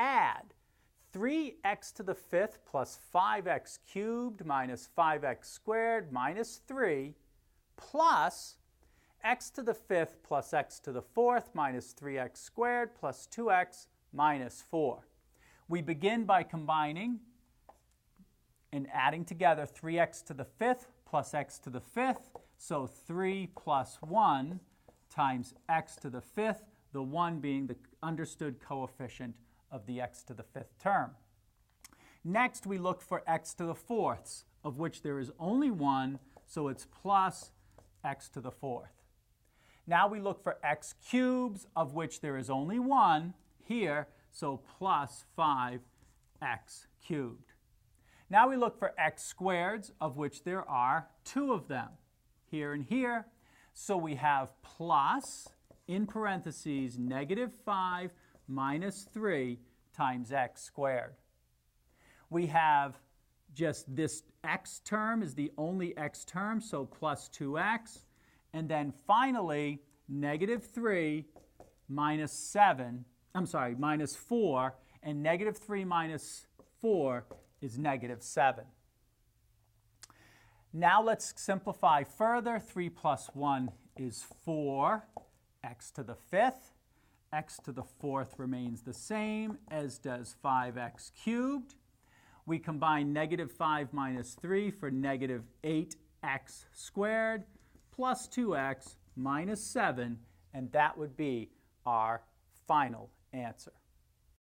add 3x to the 5th plus 5x cubed minus 5x squared minus 3 plus x to the 5th plus x to the 4th minus 3x squared plus 2x minus 4. We begin by combining and adding together 3x to the 5th plus x to the 5th, so 3 plus 1 times x to the 5th, the 1 being the understood coefficient of the x to the 5th term. Next, we look for x to the 4ths, of which there is only 1, so it's plus x to the 4th. Now we look for x cubes, of which there is only 1 here, so plus 5x cubed. Now we look for x squareds, of which there are 2 of them, here and here. So we have plus, in parentheses, negative 5 minus 3 times x squared. We have just this x term is the only x term, so plus 2x. And then finally, negative 3 minus minus 4, and negative 3 minus 4 is negative 7. Now let's simplify further. 3 plus 1 is 4, x to the 5th. X to the 4th remains the same, as does 5x cubed. We combine negative 5 minus 3 for negative 8x squared plus 2x minus 7, and that would be our final answer.